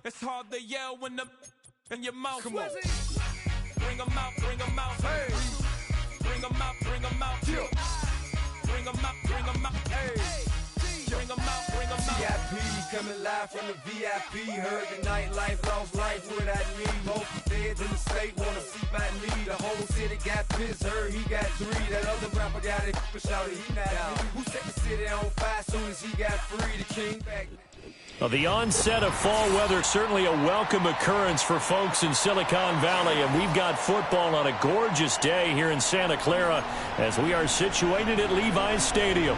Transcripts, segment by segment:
It's hard to yell when the in your mouth. Come on. Bring them out, bring them out. Hey. Bring them out, bring them out. Yeah. Bring them out, bring them out. Hey. Bring them out, bring them out. VIP coming live from the VIP. Heard the nightlife, lost life without me. Most feds in the state wanna see by me. The whole city got pissed, heard he got 3. That other rapper got it, but shouted he not out. Who set the city on fire soon as he got free? The king back. Well, the onset of fall weather, certainly a welcome occurrence for folks in Silicon Valley, and we've got football on a gorgeous day here in Santa Clara as we are situated at Levi's Stadium.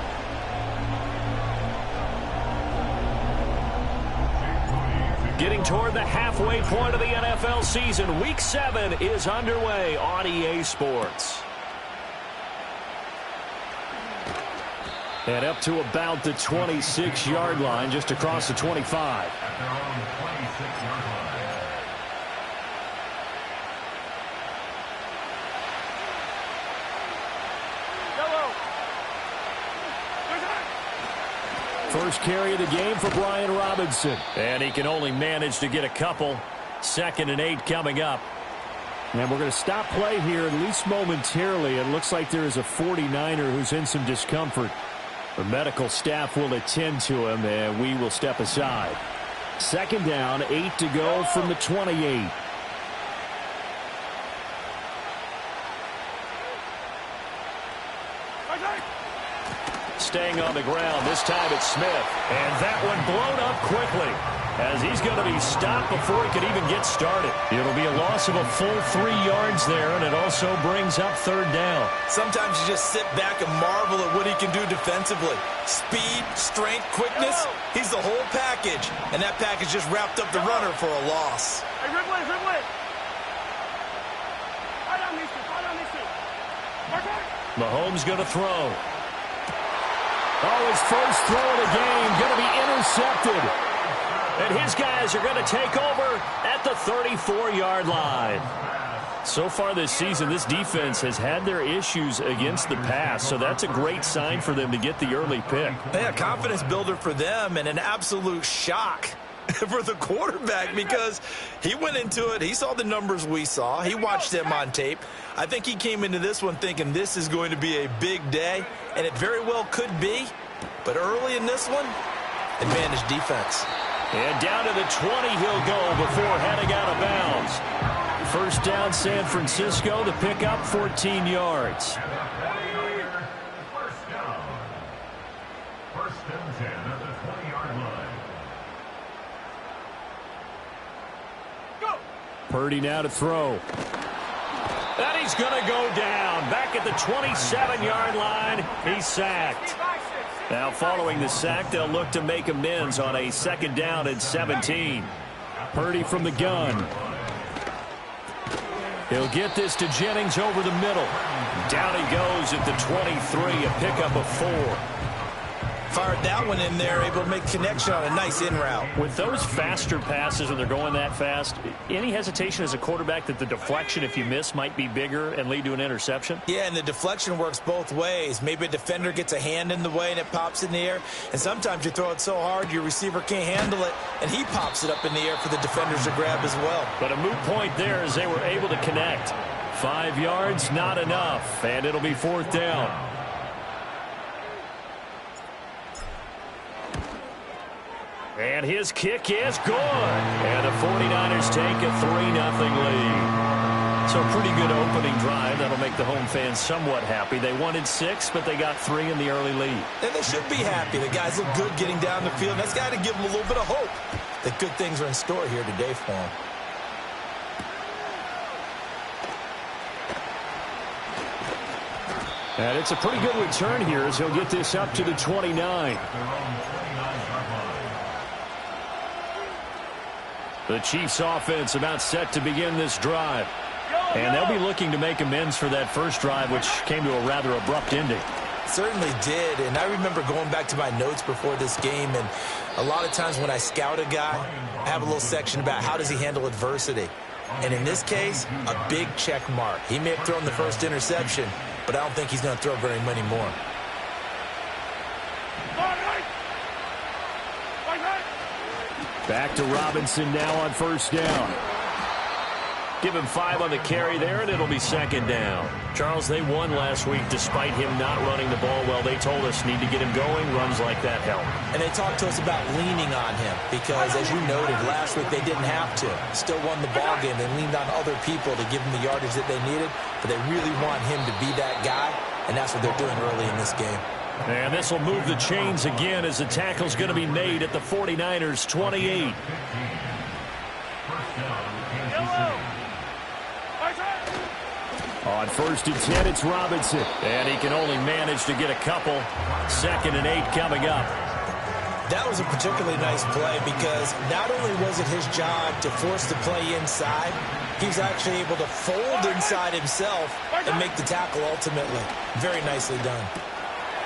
Getting toward the halfway point of the NFL season, Week 7 is underway on EA Sports. And up to about the 26-yard line, just across the 25. First carry of the game for Brian Robinson. And he can only manage to get a couple. 2nd and 8 coming up. And we're going to stop play here, at least momentarily. It looks like there is a 49er who's in some discomfort. The medical staff will attend to him, and we will step aside. 2nd down, 8 to go from the 28. Staying on the ground, this time it's Smith. And that one blown up quickly as he's going to be stopped before he could even get started. It'll be a loss of a full 3 yards there, and it also brings up 3rd down. Sometimes you just sit back and marvel at what he can do defensively. Speed, strength, quickness, he's the whole package. And that package just wrapped up the runner for a loss. Hey, Mahomes going to throw. Oh, his first throw of the game going to be intercepted. And his guys are going to take over at the 34-yard line. So far this season, this defense has had their issues against the pass, so that's a great sign for them to get the early pick. Yeah, confidence builder for them and an absolute shock for the quarterback because he went into it. He saw the numbers we saw. He watched them on tape. I think he came into this one thinking this is going to be a big day, and it very well could be. But early in this one, advantage defense. And down to the 20 he'll go before heading out of bounds. 1st down, San Francisco. The pickup, 14 yards. Purdy now to throw. And he's going to go down. Back at the 27-yard line, he's sacked. Now following the sack, they'll look to make amends on a 2nd down and 17. Purdy from the gun. He'll get this to Jennings over the middle. Down he goes at the 23, a pickup of 4. Fired that one in there, able to make connection on a nice in route. With those faster passes when they're going that fast, any hesitation as a quarterback that the deflection, if you miss, might be bigger and lead to an interception? Yeah, and the deflection works both ways. Maybe a defender gets a hand in the way and it pops in the air. And sometimes you throw it so hard your receiver can't handle it, and he pops it up in the air for the defenders to grab as well. But a moot point there as they were able to connect. 5 yards, not enough, and it'll be 4th down. And his kick is good. And the 49ers take a 3-0 lead. So pretty good opening drive. That'll make the home fans somewhat happy. They wanted 6, but they got 3 in the early lead. And they should be happy. The guys look good getting down the field. That's got to give them a little bit of hope that good things are in store here today for them. And it's a pretty good return here as he'll get this up to the 29. The Chiefs offense about set to begin this drive. And they'll be looking to make amends for that first drive, which came to a rather abrupt ending. Certainly did, and I remember going back to my notes before this game, and a lot of times when I scout a guy, I have a little section about how does he handle adversity. And in this case, a big check mark. He may have thrown the first interception, but I don't think he's going to throw very many more. Back to Robinson now on first down. Give him 5 on the carry there, and it'll be second down. Charles, they won last week despite him not running the ball well. They told us need to get him going. Runs like that help. And they talked to us about leaning on him because, as you noted, last week they didn't have to. Still won the ball game. They leaned on other people to give them the yardage that they needed, but they really want him to be that guy, and that's what they're doing early in this game. And this will move the chains again as the tackle's going to be made at the 49ers' 28. On first and 10, it's Robinson. And he can only manage to get a couple. Second and 8 coming up. That was a particularly nice play because not only was it his job to force the play inside, he was actually able to fold inside himself and make the tackle ultimately. Very nicely done.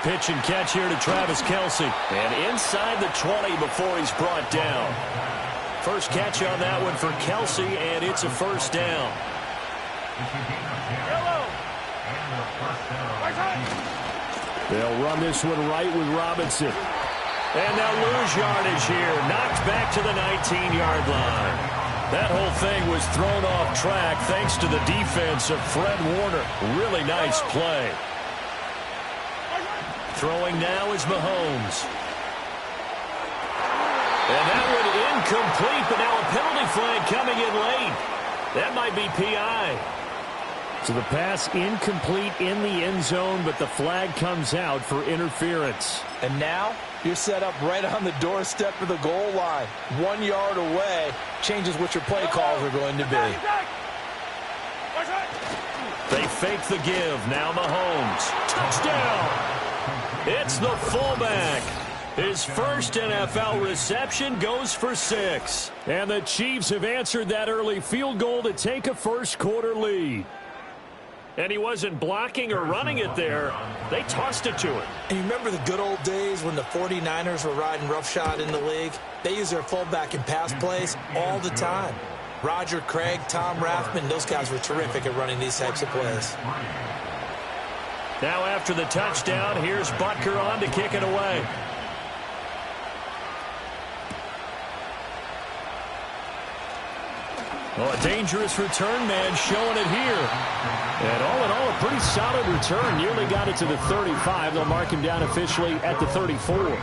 Pitch and catch here to Travis Kelce. And inside the 20 before he's brought down. First catch on that one for Kelce, and it's a first down. They'll run this one right with Robinson. And they'll lose yardage here. Knocked back to the 19-yard line. That whole thing was thrown off track thanks to the defense of Fred Warner. Really nice play. Throwing now is Mahomes. And that one incomplete, but now a penalty flag coming in late. That might be PI. So the pass incomplete in the end zone, but the flag comes out for interference. And now you're set up right on the doorstep of the goal line. 1 yard away changes what your play calls are going to be. They fake the give. Now Mahomes. Touchdown! It's the fullback. His first NFL reception goes for 6. And the Chiefs have answered that early field goal to take a first-quarter lead. And he wasn't blocking or running it there. They tossed it to him. And you remember the good old days when the 49ers were riding roughshod in the league? They used their fullback in pass plays all the time. Roger Craig, Tom Rathman, those guys were terrific at running these types of plays. Now after the touchdown, here's Butker on to kick it away. Oh, a dangerous return man showing it here. And all in all, a pretty solid return. Nearly got it to the 35. They'll mark him down officially at the 34.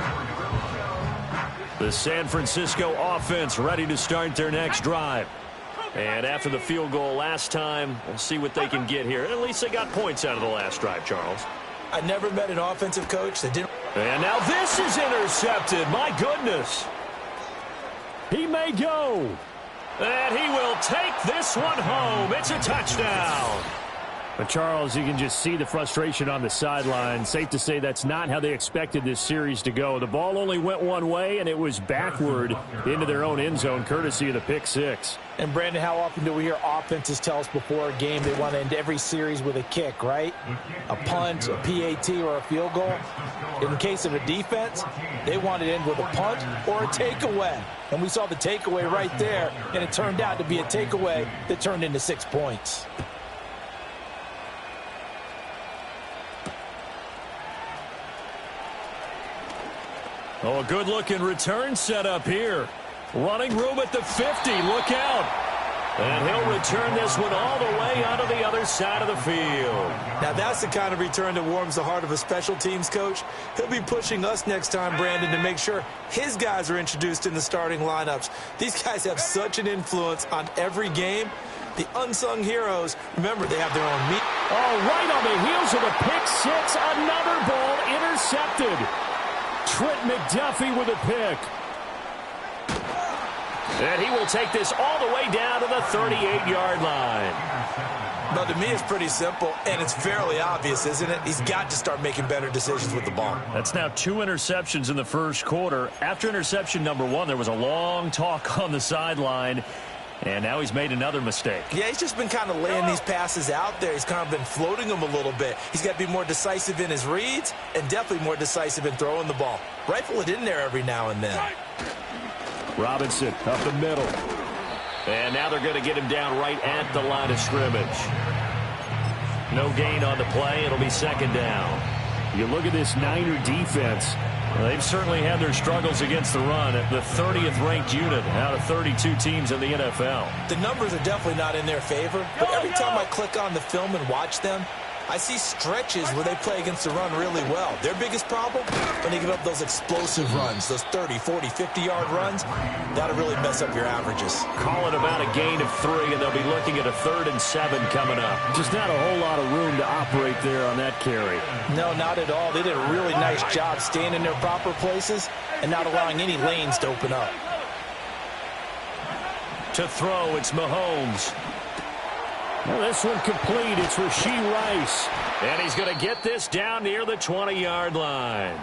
The San Francisco offense ready to start their next drive. And after the field goal last time, we'll see what they can get here. At least they got points out of the last drive, Charles. I never met an offensive coach that didn't. And now this is intercepted. My goodness. He may go. And he will take this one home. It's a touchdown. But, Charles, you can just see the frustration on the sideline. Safe to say that's not how they expected this series to go. The ball only went one way, and it was backward into their own end zone, courtesy of the pick six. And, Brandon, how often do we hear offenses tell us before a game they want to end every series with a kick, right? A punt, a PAT, or a field goal. In the case of a defense, they want to end with a punt or a takeaway. And we saw the takeaway right there, and it turned out to be a takeaway that turned into 6 points. Oh, a good-looking return set up here. Running room at the 50. Look out. And he'll return this one all the way out of the other side of the field. Now, that's the kind of return that warms the heart of a special teams coach. He'll be pushing us next time, Brandon, to make sure his guys are introduced in the starting lineups. These guys have such an influence on every game. The unsung heroes, remember, they have their own meat. Oh, right on the heels of a pick six. Another ball intercepted. Trent McDuffie with a pick. And he will take this all the way down to the 38-yard line. But to me, it's pretty simple, and it's fairly obvious, isn't it? He's got to start making better decisions with the ball. That's now 2 interceptions in the first quarter. After interception number 1, there was a long talk on the sideline, and now he's made another mistake. Yeah, he's just been kind of laying these passes out there. He's kind of been floating them a little bit. He's got to be more decisive in his reads and definitely more decisive in throwing the ball. Rifle it in there every now and then. Robinson up the middle. And now they're going to get him down right at the line of scrimmage. No gain on the play. It'll be second down. You look at this Niner defense. Well, they've certainly had their struggles against the run at the 30th ranked unit out of 32 teams in the NFL. The numbers are definitely not in their favor, but every time I click on the film and watch them, I see stretches where they play against the run really well. Their biggest problem, when they give up those explosive runs, those 30, 40, 50-yard runs, that'll really mess up your averages. Call it about a gain of 3, and they'll be looking at a 3rd and 7 coming up. Just not a whole lot of room to operate there on that carry. No, not at all. They did a really nice job staying in their proper places and not allowing any lanes to open up. To throw, it's Mahomes. Well, this one complete. It's Rashee Rice. And he's going to get this down near the 20-yard line.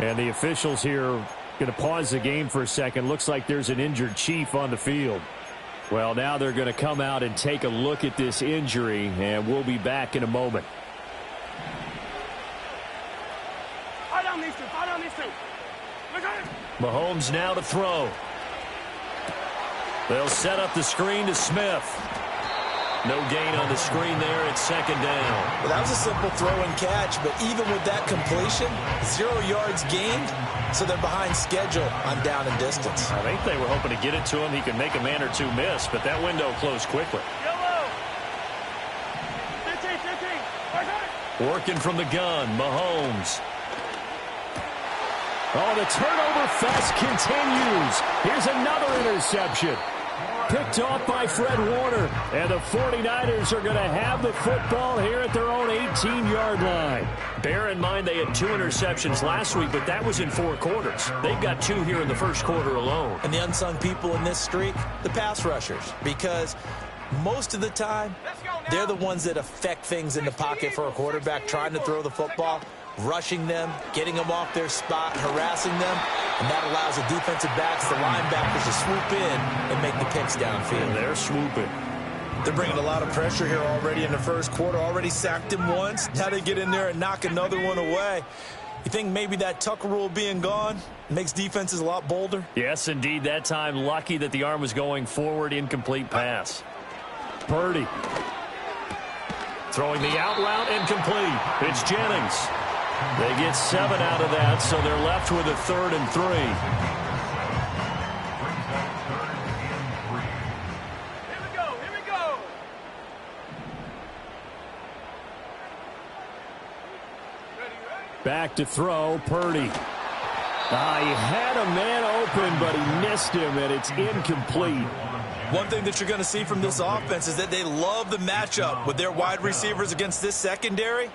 And the officials here going to pause the game for a second. Looks like there's an injured Chief on the field. Well, now they're going to come out and take a look at this injury, and we'll be back in a moment. Mahomes now to throw. They'll set up the screen to Smith. No gain on the screen there. It's 2nd down. Well, that was a simple throw and catch, but even with that completion, 0 yards gained, so they're behind schedule on down and distance. I think they were hoping to get it to him. He could make a man or two miss, but that window closed quickly. Working from the gun, Mahomes. Oh, the turnover fest continues. Here's another interception. Picked off by Fred Warner. And the 49ers are going to have the football here at their own 18-yard line. Bear in mind they had 2 interceptions last week, but that was in 4 quarters. They've got 2 here in the first quarter alone. And the unsung people in this streak, the pass rushers, because most of the time, they're the ones that affect things in the pocket for a quarterback trying to throw the football. Rushing them, getting them off their spot, harassing them, and that allows the defensive backs, the linebackers, to swoop in and make the picks downfield. And they're swooping. They're bringing a lot of pressure here already in the first quarter. Already sacked him once. Now they get in there and knock another one away. You think maybe that Tucker rule being gone makes defenses a lot bolder? Yes, indeed. That time, lucky that the arm was going forward. Incomplete pass. Purdy. Throwing the out route, incomplete. It's Jennings. They get 7 out of that, so they're left with a 3rd and 3. Here we go. Back to throw, Purdy. He had a man open, but he missed him, and it's incomplete. One thing that you're going to see from this offense is that they love the matchup with their wide receivers against this secondary.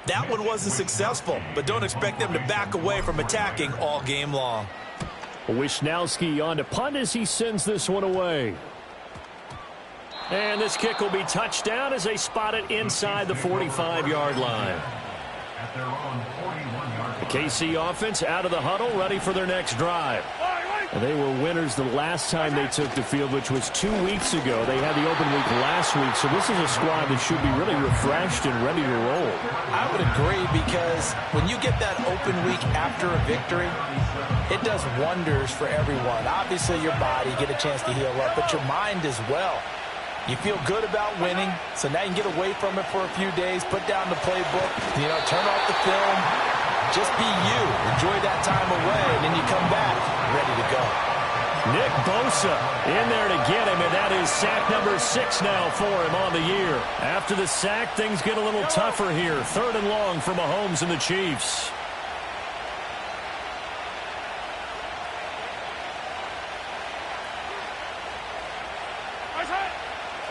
That one wasn't successful, but don't expect them to back away from attacking all game long. Wisnowski on to punt as he sends this one away. And this kick will be touchdown as they spot it inside the 45-yard line. The KC offense out of the huddle, ready for their next drive. They were winners the last time they took the field, which was 2 weeks ago. They had the open week last week, so this is a squad that should be really refreshed and ready to roll. I would agree, because when you get that open week after a victory, it does wonders for everyone. Obviously, your body, get a chance to heal up, but your mind as well. You feel good about winning, so now you can get away from it for a few days, put down the playbook, turn off the film. Just be you. Enjoy that time away, and then you come back ready to go. Nick Bosa in there to get him, and that is sack number 6 now for him on the year. After the sack, things get a little tougher here. 3rd and long for Mahomes and the Chiefs.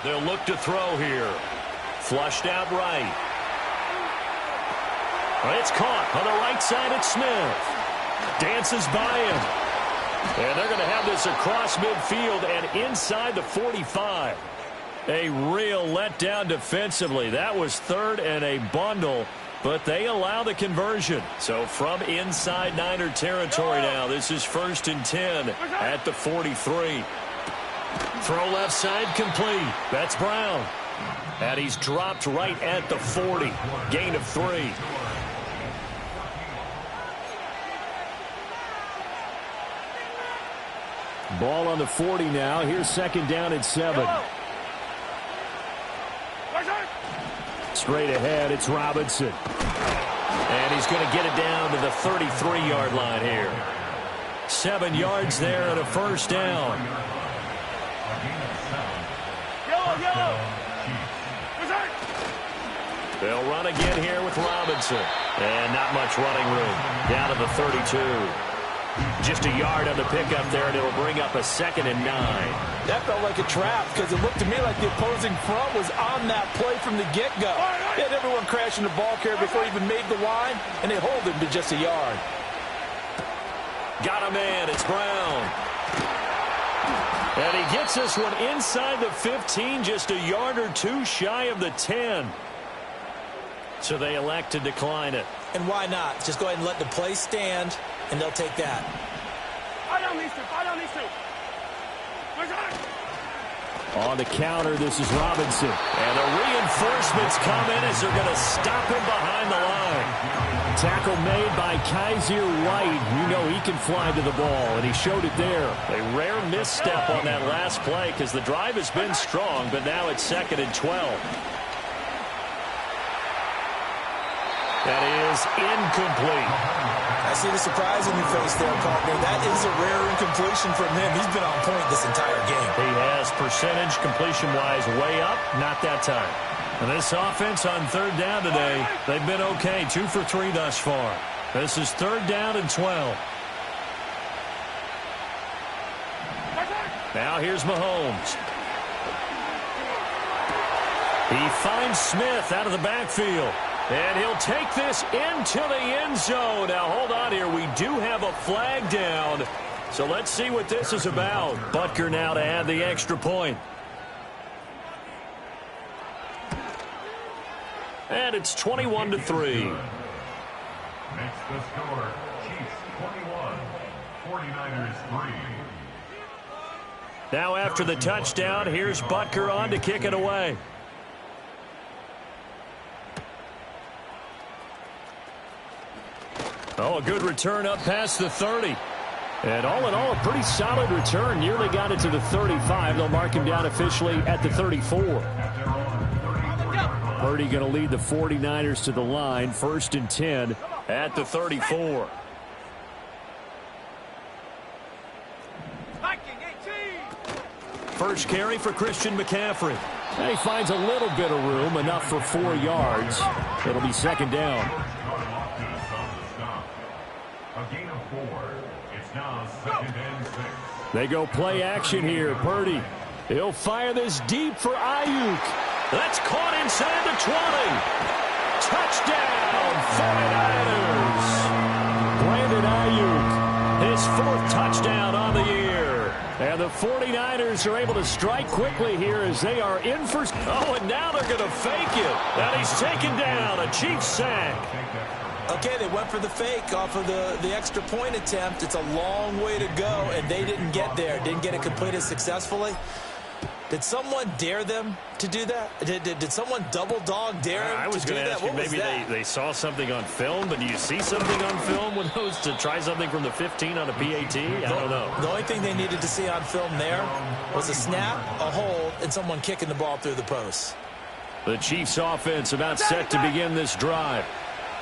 They'll look to throw here. Flushed out right. It's caught on the right side. It's Smith. Dances by him. And they're going to have this across midfield and inside the 45. A real letdown defensively. That was 3rd and a bundle, but they allow the conversion. So from inside Niner territory now, this is 1st and 10 at the 43. Throw left side complete. That's Brown. And he's dropped right at the 40. Gain of 3. Ball on the 40 now. Here's 2nd down and 7. Straight ahead, it's Robinson. And he's going to get it down to the 33-yard line here. 7 yards there and a first down. They'll run again here with Robinson. And not much running room. Down to the 32. Just a yard on the pickup there, and it'll bring up a 2nd and 9. That felt like a trap because it looked to me like the opposing front was on that play from the get-go. They had everyone crashing the ball carrier before he even made the line, and they hold him to just a yard. Got a man. It's Brown. And he gets this one inside the 15, just a yard or two shy of the 10. So they elect to decline it. And why not? Just go ahead and let the play stand, and they'll take that. On the counter, this is Robinson. And the reinforcements come in as they're going to stop him behind the line. Tackle made by Kaiser White. You know he can fly to the ball, and he showed it there. A rare misstep on that last play because the drive has been strong, but now it's 2nd and 12. That is incomplete. I see the surprise in your face there, partner. That is a rare incompletion from him. He's been on point this entire game. He has percentage completion-wise way up, not that time. And this offense on 3rd down today, they've been okay, 2 for 3 thus far. This is 3rd down and 12. Now here's Mahomes. He finds Smith out of the backfield. And he'll take this into the end zone. Now, hold on here. We do have a flag down. So let's see what this is about. Butker now to add the extra point. And it's 21-3. Next the score, Chiefs 21, 49ers 3. Now after the touchdown, here's Butker on to kick it away. Oh, a good return up past the 30. And all in all, a pretty solid return. Nearly got it to the 35. They'll mark him down officially at the 34. Purdy going to lead the 49ers to the line. 1st and 10 at the 34. First carry for Christian McCaffrey. And he finds a little bit of room, enough for 4 yards. It'll be 2nd down. A gain of 4. It's now 2nd and 6. They go play action here. Purdy. He'll fire this deep for Ayuk. That's caught inside the 20. Touchdown, 49ers. Brandon Ayuk, his 4th touchdown on the year. And the 49ers are able to strike quickly here as they are in for... Oh, and now they're going to fake it. And he's taken down. A Chiefs sack. Okay, they went for the fake off of the extra point attempt. It's a long way to go, and they didn't get there. Didn't get it completed successfully. Did someone dare them to do that? Did someone double dog dare them to do that? I was going to ask you, maybe they saw something on film, but do you see something on film with those to try something from the 15 on a PAT? I don't know. The only thing they needed to see on film there was a snap, a hold, and someone kicking the ball through the post. The Chiefs offense about set to begin this drive.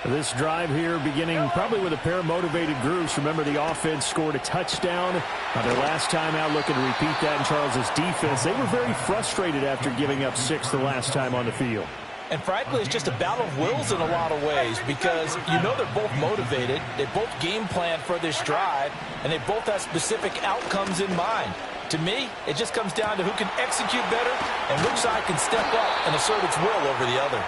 This drive here beginning probably with a pair of motivated groups. Remember, the offense scored a touchdown their last time out, looking to repeat that in Charles's defense. They were very frustrated after giving up 6 the last time on the field. And frankly, it's just a battle of wills in a lot of ways because you know they're both motivated. They both game plan for this drive, and they both have specific outcomes in mind. To me, it just comes down to who can execute better and which side can step up and assert its will over the other.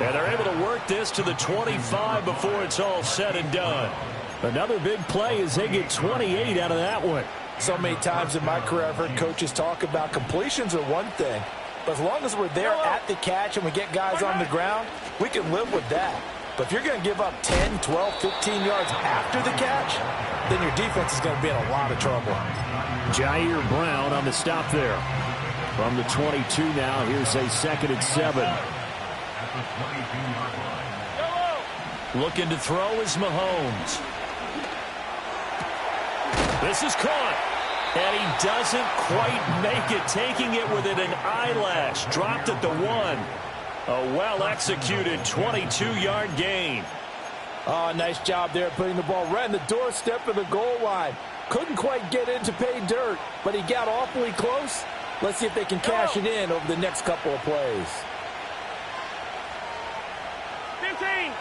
And they're able to work this to the 25 before it's all said and done. Another big play as they get 28 out of that one. So many times in my career, I've heard coaches talk about completions are one thing. But as long as we're there at the catch and we get guys on the ground, we can live with that. But if you're going to give up 10, 12, 15 yards after the catch, then your defense is going to be in a lot of trouble. Jair Brown on the stop there. From the 22 now, here's a 2nd and 7. Looking to throw is Mahomes. This is caught. And he doesn't quite make it, taking it within an eyelash. Dropped at the 1. A well-executed 22-yard gain. Oh, nice job there putting the ball right on the doorstep of the goal line. Couldn't quite get in to pay dirt, but he got awfully close. Let's see if they can cash it in over the next couple of plays. 15.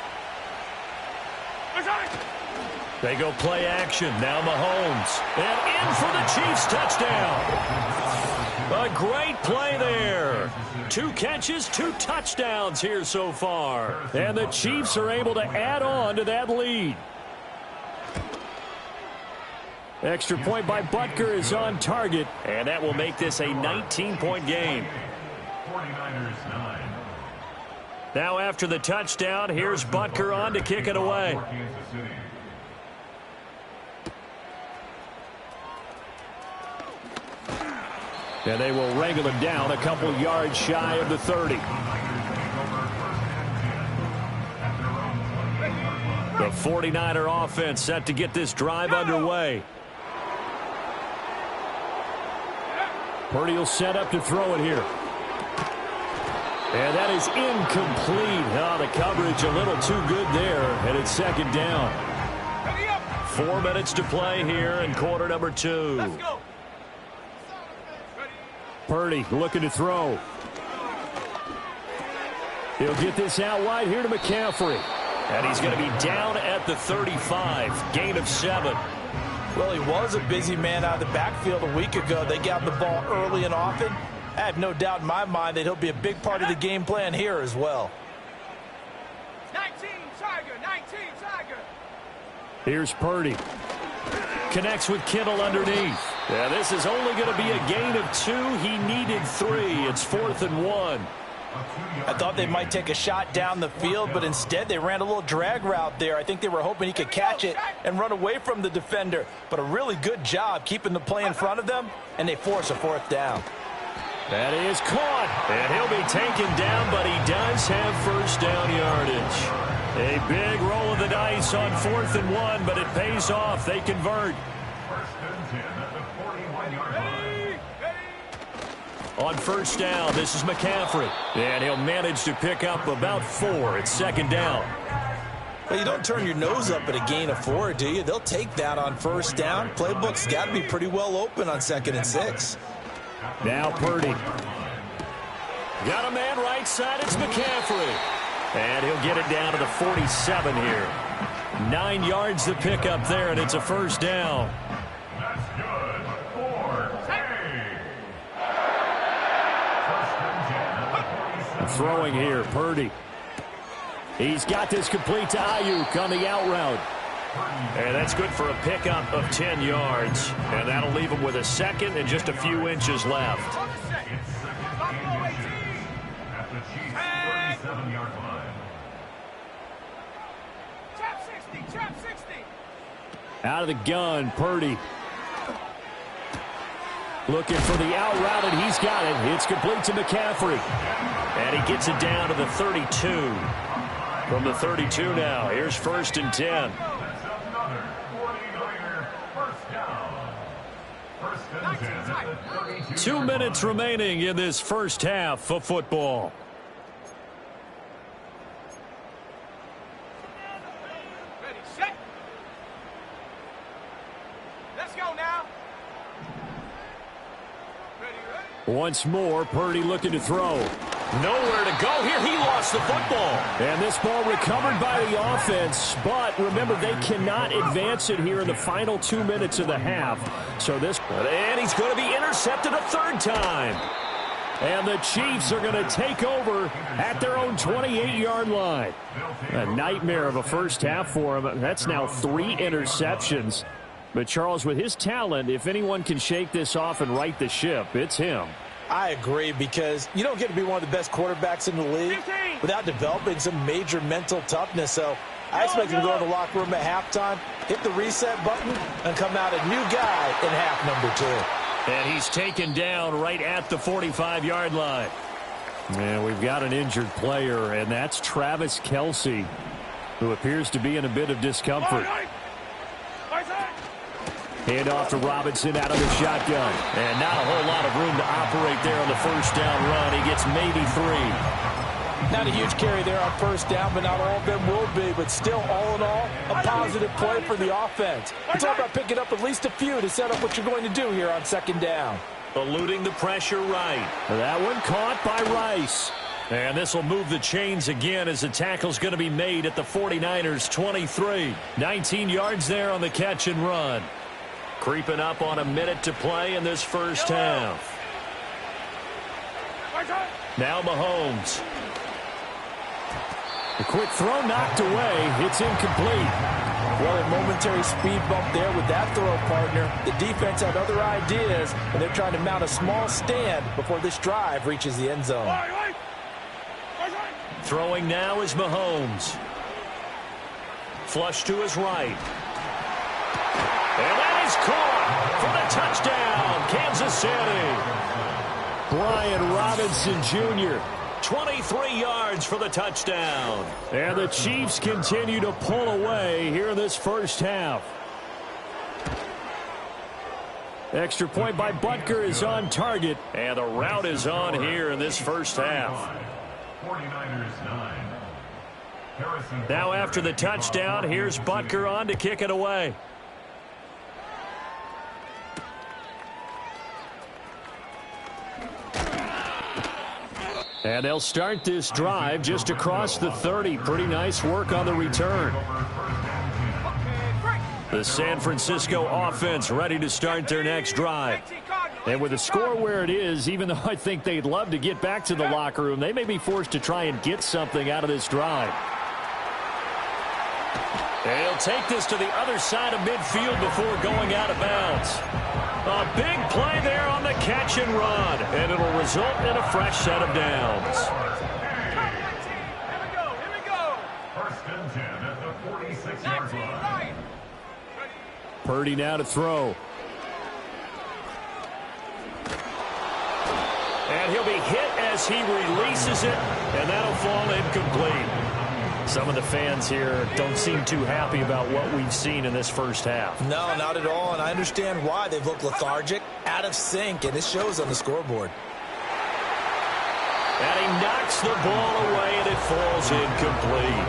They go play action. Now Mahomes. And in for the Chiefs touchdown. A great play there. 2 catches, 2 touchdowns here so far. And the Chiefs are able to add on to that lead. Extra point by Butker is on target. And that will make this a 19-point game. 49ers 9. Now after the touchdown, here's Butker on to kick it away. Kansas City. And they will wrangle him down a couple yards shy of the 30. The 49er offense set to get this drive underway. Purdy will set up to throw it here. And that is incomplete. Oh, the coverage a little too good there, and it's second down. 4 minutes to play here in quarter number 2. Purdy looking to throw. He'll get this out wide here to McCaffrey. And he's going to be down at the 35. Gain of 7. Well, he was a busy man out of the backfield a week ago. They got the ball early and often. I have no doubt in my mind that he'll be a big part of the game plan here as well. 19 Tiger, 19 Tiger. Here's Purdy. Connects with Kittle underneath. Yeah, this is only going to be a gain of 2. He needed 3. It's 4th and 1. I thought they might take a shot down the field, but instead they ran a little drag route there. I think they were hoping he could catch it and run away from the defender. But a really good job keeping the play in front of them, and they force a 4th down. That is caught. And he'll be taken down, but he does have first down yardage. A big roll of the dice on 4th and 1, but it pays off. They convert. First and 10 at the 41-yard line. On first down, this is McCaffrey. And he'll manage to pick up about 4. It's second down. Well, you don't turn your nose up at a gain of 4, do you? They'll take that on first down. Playbook's got to be pretty well open on 2nd and 6. Now Purdy. Got a man right side. It's McCaffrey. And he'll get it down to the 47 here. 9 yards to pick up there, and it's a first down. That's good for First and 10. Throwing here, Purdy. He's got this complete to Ayuk on the out route. And that's good for a pickup of 10 yards. And that'll leave him with a second and just a few inches left. It's second and 18 at the Chiefs' 37-yard line. Trap 60, trap 60. Out of the gun, Purdy. Looking for the out route, and he's got it. It's complete to McCaffrey. And he gets it down to the 32. From the 32 now, here's first and 10. That's another 49er first down. First and 10 at the 32. 2 minutes remaining in this first half of football. Ready, set. Let's go now. Ready, ready. Once more, Purdy looking to throw. Nowhere to go here. He lost the football. And this ball recovered by the offense. But remember, they cannot advance it here in the final 2 minutes of the half. So this, and he's going to be intercepted a 3rd time. And the Chiefs are going to take over at their own 28-yard line. A nightmare of a first half for him. That's now 3 interceptions. But Charles, with his talent, if anyone can shake this off and right the ship, it's him. I agree, because you don't get to be one of the best quarterbacks in the league without developing some major mental toughness. So I expect him to go in the locker room at halftime, hit the reset button, and come out a new guy in half number 2. And he's taken down right at the 45-yard line. And we've got an injured player, and that's Travis Kelce, who appears to be in a bit of discomfort. Hand off to Robinson out of the shotgun. And not a whole lot of room to operate there on the first down run. He gets maybe 3. Not a huge carry there on first down, but not all of them will be. But still, all in all, a positive play for the offense. It's all about picking up at least a few to set up what you're going to do here on second down. Eluding the pressure right. That one caught by Rice. And this will move the chains again as the tackle's going to be made at the 49ers 23. 19 yards there on the catch and run. Creeping up on a minute to play in this first half. Now Mahomes. A quick throw knocked away. It's incomplete. Well, a momentary speed bump there with that throw, partner. The defense had other ideas, and they're trying to mount a small stand before this drive reaches the end zone. Throwing now is Mahomes. Flush to his right. And that is caught for the touchdown, Kansas City. Brian Robinson Jr., 23 yards for the touchdown. And the Chiefs continue to pull away here in this first half. Extra point by Butker is on target. And the route is on here in this first half. 49ers 9. Now after the touchdown, here's Butker on to kick it away. And they'll start this drive just across the 30. Pretty nice work on the return. The San Francisco offense ready to start their next drive. And with the score where it is, even though I think they'd love to get back to the locker room, they may be forced to try and get something out of this drive. They'll take this to the other side of midfield before going out of bounds. A big play there on the catch and run, and it'll result in a fresh set of downs. Here we go. First and 10 at the 46-yard line. Purdy now to throw. And he'll be hit as he releases it, and that'll fall incomplete. Some of the fans here don't seem too happy about what we've seen in this first half. No, not at all, and I understand why. They've looked lethargic, out of sync, and it shows on the scoreboard. And he knocks the ball away, and it falls incomplete.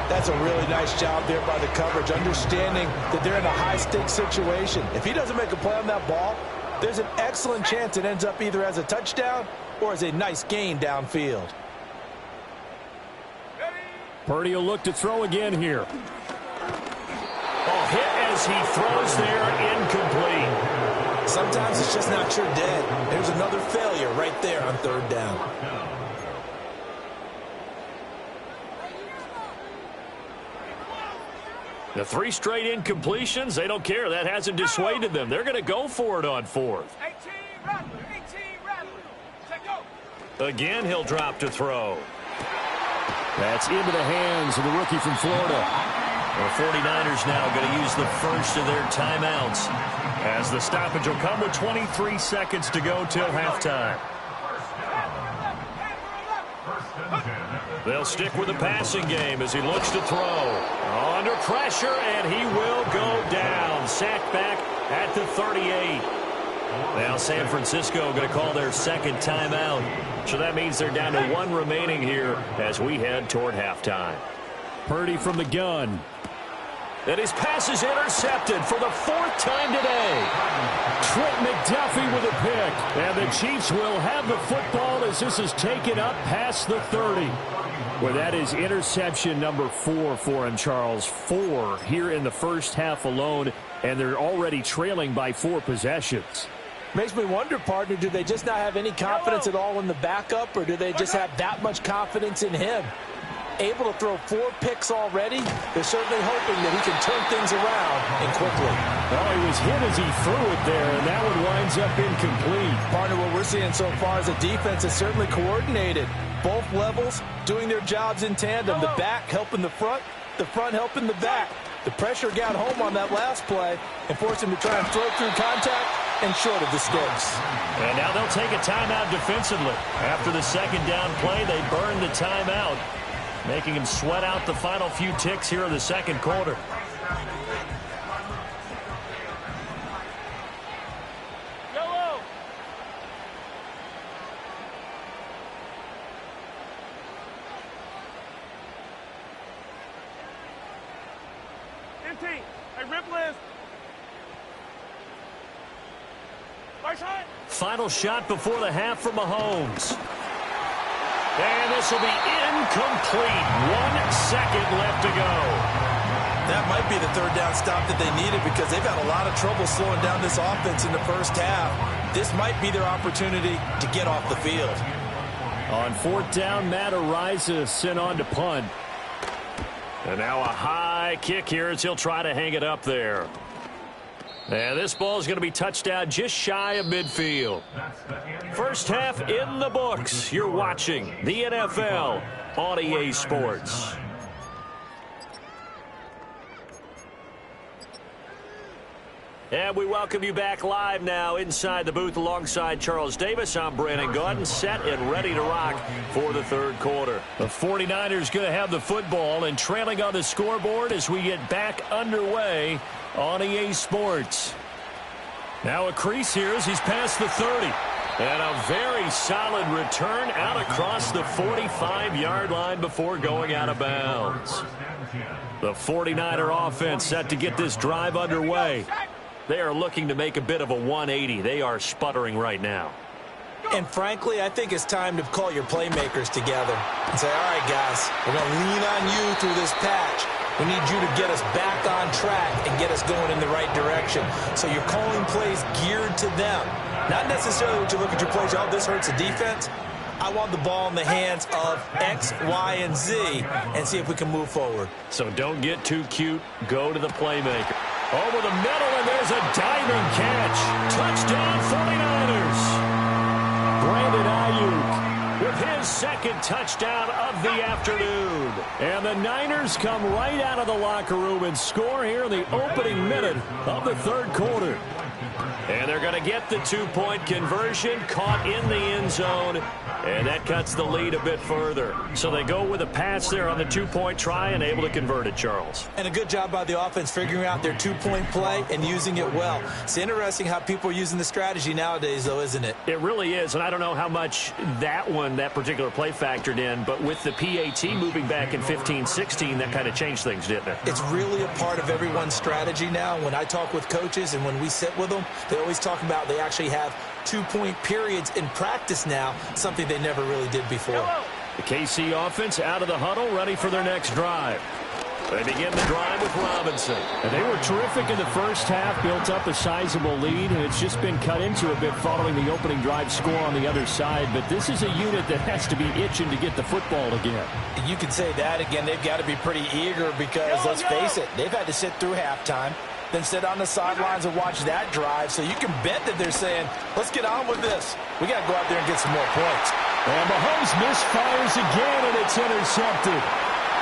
That's a really nice job there by the coverage, understanding that they're in a high-stakes situation. If he doesn't make a play on that ball, there's an excellent chance it ends up either as a touchdown or as a nice gain downfield. Purdy will look to throw again here. Oh, hit as he throws there, incomplete. Sometimes it's just not your dead. There's another failure right there on third down. The 3 straight incompletions, they don't care. That hasn't dissuaded them. They're going to go for it on fourth. 18 Rattler. Go. Again, he'll drop to throw. That's into the hands of the rookie from Florida. The 49ers now going to use the first of their timeouts as the stoppage will come with 23 seconds to go till halftime. They'll stick with the passing game as he looks to throw. Under pressure, and he will go down. Sacked back at the 38. Now San Francisco going to call their second timeout. So that means they're down to 1 remaining here as we head toward halftime. Purdy from the gun. And his pass is intercepted for the 4th time today. Trent McDuffie with a pick. And the Chiefs will have the football as this is taken up past the 30. Well, that is interception number 4 for him, Charles. 4 here in the first half alone, and they're already trailing by 4 possessions. Makes me wonder, partner, do they just not have any confidence at all in the backup, or do they just have that much confidence in him? Able to throw 4 picks already, they're certainly hoping that he can turn things around and quickly. Well, he was hit as he threw it there, and that one winds up incomplete. Partner, what we're seeing so far is a defense is certainly coordinated. Both levels doing their jobs in tandem. The back helping the front helping the back. The pressure got home on that last play and forced him to try and throw through contact and short of the sticks. And now they'll take a timeout defensively. After the second down play, they burn the timeout, making him sweat out the final few ticks here in the second quarter. 15. Hey, rip list. Final shot before the half from Mahomes. And this will be incomplete. 1 second left to go. That might be the third down stop that they needed because they've had a lot of trouble slowing down this offense in the first half. This might be their opportunity to get off the field. On 4th down, Matt Ariza sent on to punt. And now a high kick here as he'll try to hang it up there. And this ball is going to be touched down just shy of midfield. First half in the books. You're watching the NFL on EA Sports. And we welcome you back live now inside the booth alongside Charles Davis. I'm Brandon Gaudin, set and ready to rock for the third quarter. The 49ers going to have the football and trailing on the scoreboard as we get back underway on EA Sports. Now a crease here as he's past the 30. And a very solid return out across the 45-yard line before going out of bounds. The 49er offense set to get this drive underway. They are looking to make a bit of a 180. They are sputtering right now. And frankly, I think it's time to call your playmakers together and say, all right, guys, we're going to lean on you through this patch. We need you to get us back on track and get us going in the right direction. So you're calling plays geared to them. Not necessarily what you look at your plays, oh, this hurts the defense. I want the ball in the hands of X, Y, and Z and see if we can move forward. So don't get too cute. Go to the playmaker. Over the middle, and there's a diving catch. Touchdown, 49ers. Brandon Ayuk with his second touchdown of the afternoon. And the Niners come right out of the locker room and score here in the opening minute of the third quarter. And they're going to get the two-point conversion, caught in the end zone, and that cuts the lead a bit further. So they go with a pass there on the two-point try and able to convert it, Charles. And a good job by the offense figuring out their two-point play and using it well. It's interesting how people are using the strategy nowadays, though, isn't it? It really is, and I don't know how much that particular play factored in, but with the PAT moving back in 15-16, that kind of changed things, didn't it? It's really a part of everyone's strategy now. When I talk with coaches and when we sit with them, they always talk about they actually have two-point periods in practice now, something they never really did before. The KC offense out of the huddle, ready for their next drive. They begin the drive with Robinson. And they were terrific in the first half, built up a sizable lead, and it's just been cut into a bit following the opening drive score on the other side. But this is a unit that has to be itching to get the football again. You could say that again. They've got to be pretty eager because, let's face it, they've had to sit through halftime, then sit on the sidelines and watch that drive. So you can bet that they're saying, let's get on with this. We got to go out there and get some more points. And Mahomes misfires again, and it's intercepted.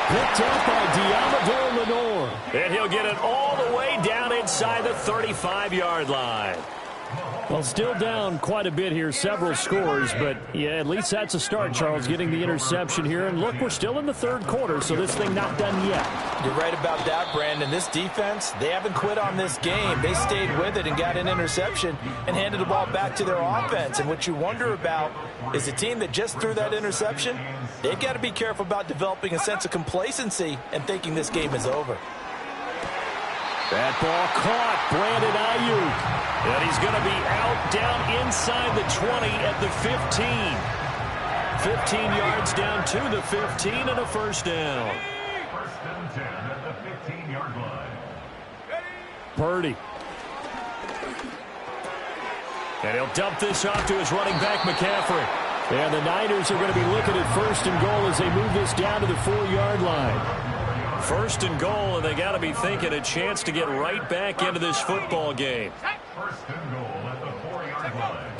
Picked up by Diamador Lenore. And he'll get it all the way down inside the 35-yard line. Well, still down quite a bit here, several scores, but yeah, at least that's a start, Charles, getting the interception here. And look, we're still in the third quarter, so this thing not done yet. You're right about that, Brandon. This defense, they haven't quit on this game. They stayed with it and got an interception and handed the ball back to their offense. And what you wonder about is the team that just threw that interception, they've got to be careful about developing a sense of complacency and thinking this game is over. That ball caught, Brandon Ayuk. And he's going to be out down inside the 20 at the 15. 15 yards down to the 15 and a first down. First and 10 at the 15-yard line. Purdy. And he'll dump this off to his running back, McCaffrey. And the Niners are going to be looking at first and goal as they move this down to the 4-yard line. First and goal, and they got to be thinking a chance to get right back into this football game. First and goal at the 4-yard line.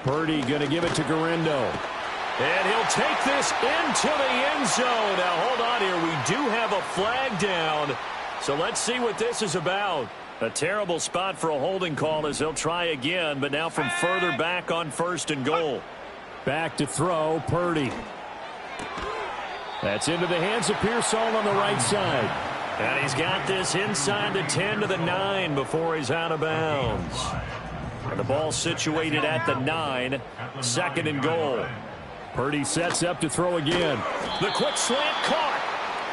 Purdy going to give it to Garendo. And he'll take this into the end zone. Now, hold on here. We do have a flag down. So let's see what this is about. A terrible spot for a holding call as they'll try again, but now from further back on first and goal. Back to throw, Purdy. That's into the hands of Pearsall on the right side. And he's got this inside the 10 to the 9 before he's out of bounds. And the ball situated at the 9. Second and goal. Purdy sets up to throw again. The quick slant caught.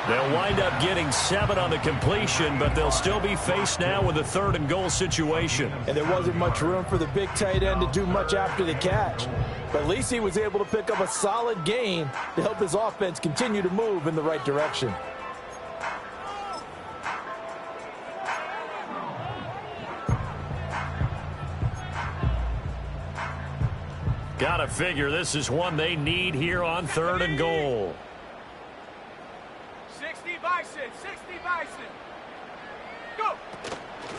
They'll wind up getting 7 on the completion, but they'll still be faced now with a 3rd and goal situation. And there wasn't much room for the big tight end to do much after the catch. But at least he was able to pick up a solid gain to help his offense continue to move in the right direction. Gotta figure this is one they need here on 3rd and goal. 60 Bison, 60 Bison. Go.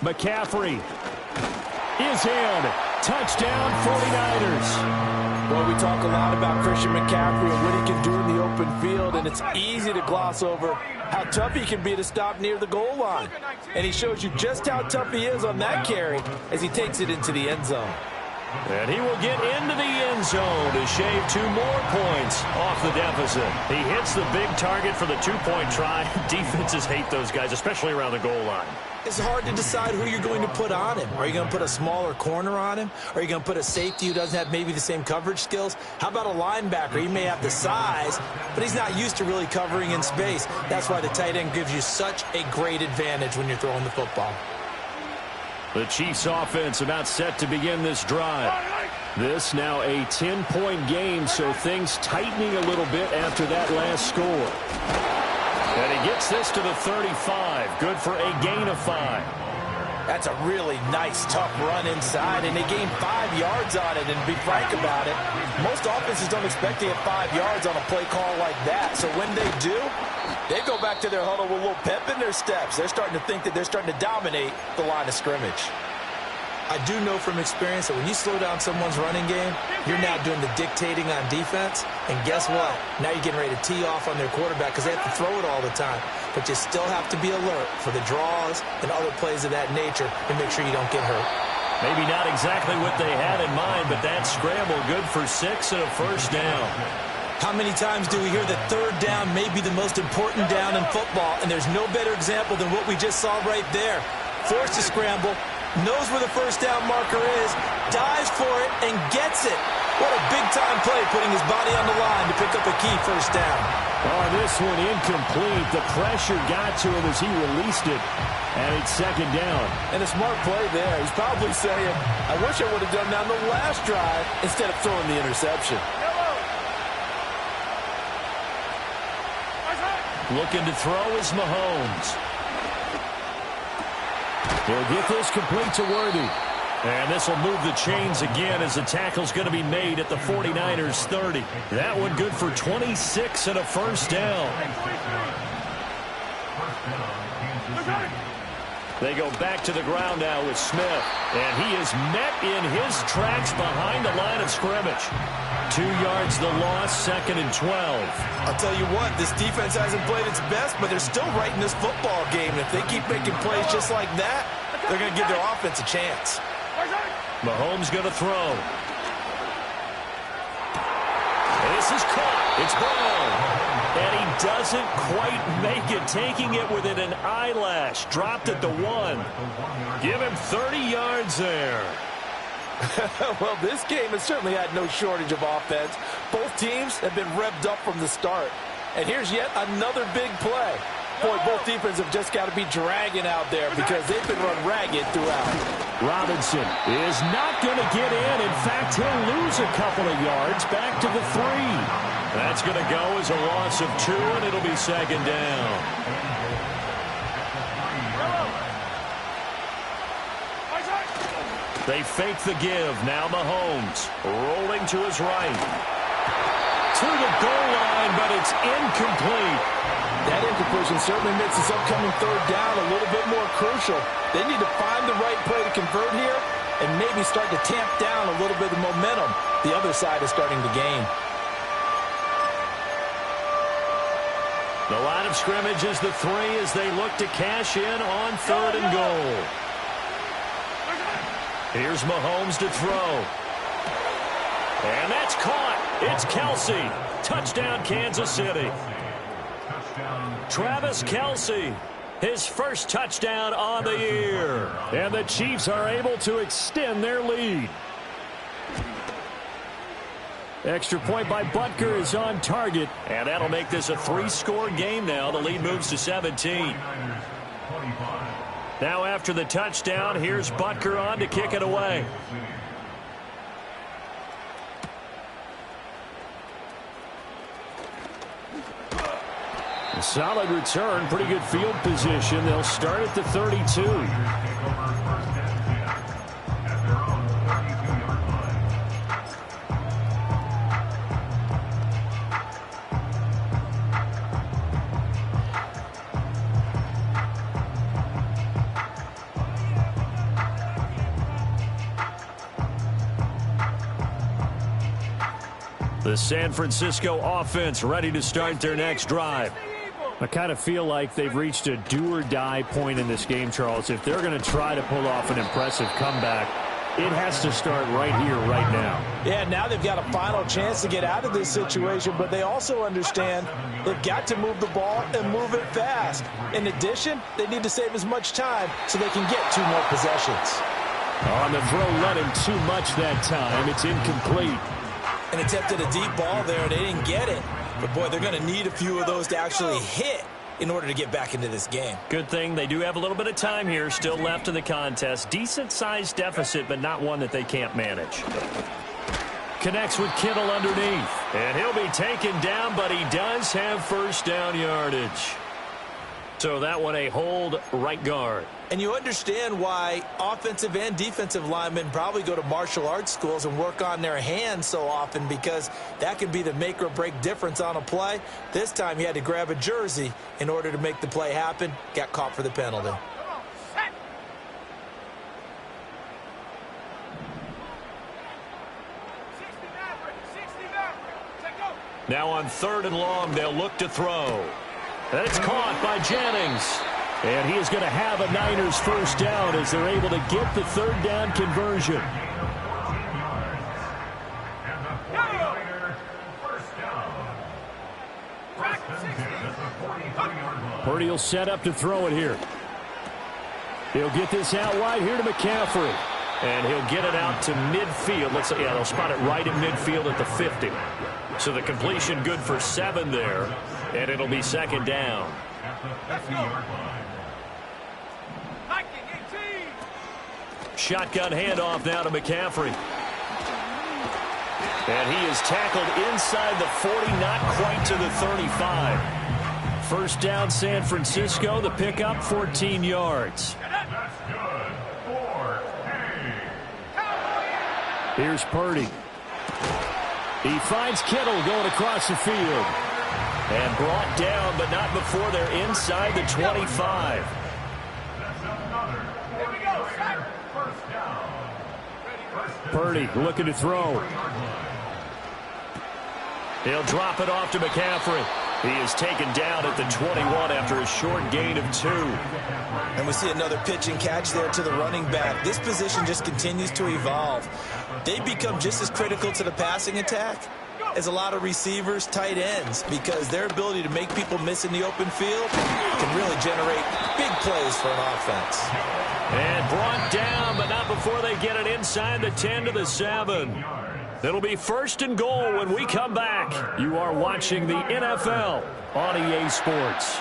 McCaffrey is in. Touchdown 49ers. Well, we talk a lot about Christian McCaffrey and what he can do in the open field, and it's easy to gloss over how tough he can be to stop near the goal line. And he shows you just how tough he is on that carry as he takes it into the end zone. And he will get into the end zone to shave 2 more points off the deficit. He hits the big target for the 2-point try. Defenses hate those guys, especially around the goal line. It's hard to decide who you're going to put on him. Are you going to put a smaller corner on him? Are you going to put a safety who doesn't have maybe the same coverage skills? How about a linebacker? He may have the size, but he's not used to really covering in space. That's why the tight end gives you such a great advantage when you're throwing the football. The Chiefs offense about set to begin this drive. This now a 10-point game, so things tightening a little bit after that last score. And he gets this to the 35. Good for a gain of 5. That's a really nice, tough run inside, and they gained 5 yards on it. And to be frank about it, most offenses don't expect to get 5 yards on a play call like that. So when they do, they go back to their huddle with a little pep in their steps. They're starting to think that they're starting to dominate the line of scrimmage. I do know from experience that when you slow down someone's running game, you're now doing the dictating on defense. And guess what? Now you're getting ready to tee off on their quarterback because they have to throw it all the time. But you still have to be alert for the draws and other plays of that nature and make sure you don't get hurt. Maybe not exactly what they had in mind, but that scramble good for 6 and a first down. How many times do we hear that 3rd down may be the most important down in football, and there's no better example than what we just saw right there. Forced to scramble, knows where the first down marker is, dives for it, and gets it. What a big-time play, putting his body on the line to pick up a key first down. Oh, this one incomplete. The pressure got to him as he released it, and it's 2nd down. And a smart play there. He's probably saying, I wish I would have done that on the last drive instead of throwing the interception. Looking to throw is Mahomes. He'll get this complete to Worthy. And this will move the chains again as the tackle's going to be made at the 49ers 30. That one good for 26 and a first down. They go back to the ground now with Smith. And he is met in his tracks behind the line of scrimmage. 2 yards the loss, 2nd and 12. I'll tell you what, this defense hasn't played its best, but they're still right in this football game. And if they keep making plays just like that, they're going to give their offense a chance. Mahomes going to throw. This is caught. It's Brown. And he doesn't quite make it, taking it within an eyelash. Dropped at the 1. Give him 30 yards there. Well, this game has certainly had no shortage of offense. Both teams have been revved up from the start. And here's yet another big play. Boy, both defenses have just got to be dragging out there because they've been run ragged throughout. Robinson is not going to get in. In fact, he'll lose a couple of yards back to the 3. That's going to go as a loss of 2, and it'll be 2nd down. They fake the give. Now Mahomes rolling to his right. To the goal line, but it's incomplete. That incompletion certainly makes this upcoming 3rd down a little bit more crucial. They need to find the right play to convert here and maybe start to tamp down a little bit of momentum the other side is starting to gain. The line of scrimmage is the 3 as they look to cash in on 3rd and goal. Here's Mahomes to throw. And that's caught. It's Kelsey. Touchdown, Kansas City. Travis Kelsey, his first touchdown on the year. And the Chiefs are able to extend their lead. Extra point by Butker is on target, and that'll make this a 3-score game now. The lead moves to 17. Now after the touchdown, here's Butker on to kick it away. A solid return, pretty good field position. They'll start at the 32. The San Francisco offense ready to start their next drive. I kind of feel like they've reached a do-or-die point in this game, Charles. If they're going to try to pull off an impressive comeback, it has to start right here, right now. Yeah, now they've got a final chance to get out of this situation, but they also understand they've got to move the ball and move it fast. In addition, they need to save as much time so they can get 2 more possessions. On the throw, led him too much that time. It's incomplete. And attempted a deep ball there, and they didn't get it. But, boy, they're going to need a few of those to actually hit in order to get back into this game. Good thing they do have a little bit of time here still left in the contest. Decent-sized deficit, but not one that they can't manage. Connects with Kittle underneath. And he'll be taken down, but he does have first down yardage. So that one a hold right guard. And you understand why offensive and defensive linemen probably go to martial arts schools and work on their hands so often, because that can be the make or break difference on a play. This time he had to grab a jersey in order to make the play happen. Got caught for the penalty. Now on 3rd and long, they'll look to throw. And it's caught by Jennings. And he is going to have a Niners first down as they're able to get the 3rd down conversion. Purdy will set up to throw it here. He'll get this out wide here to McCaffrey. And he'll get it out to midfield. They'll spot it right in midfield at the 50. So the completion good for 7 there. And it'll be 2nd down. Shotgun handoff now to McCaffrey. And he is tackled inside the 40, not quite to the 35. First down, San Francisco. The pickup, 14 yards. Here's Purdy. He finds Kittle going across the field. And brought down, but not before they're inside the 25. Purdy looking to throw. He'll drop it off to McCaffrey. He is taken down at the 21 after a short gain of 2. And we see another pitch and catch there to the running back. This position just continues to evolve. They become just as critical to the passing attack as a lot of receivers, tight ends, because their ability to make people miss in the open field can really generate big plays for an offense. And brought down, but not before they get it inside the 10 to the 7. It'll be 1st and goal when we come back. You are watching the NFL on EA Sports.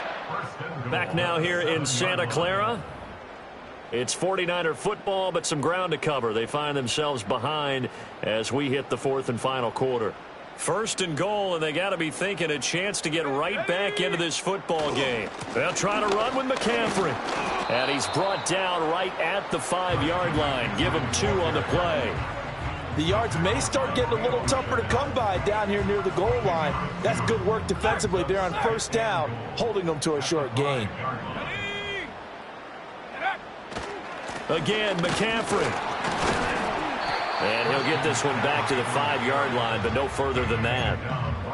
Back now here in Santa Clara. It's 49er football, but some ground to cover. They find themselves behind as we hit the 4th and final quarter. 1st and goal, and they got to be thinking a chance to get right back into this football game. They'll try to run with McCaffrey. And he's brought down right at the 5-yard line. Give him 2 on the play. The yards may start getting a little tougher to come by down here near the goal line. That's good work defensively there on 1st down, holding them to a short gain. Again, McCaffrey. And he'll get this one back to the 5-yard line, but no further than that.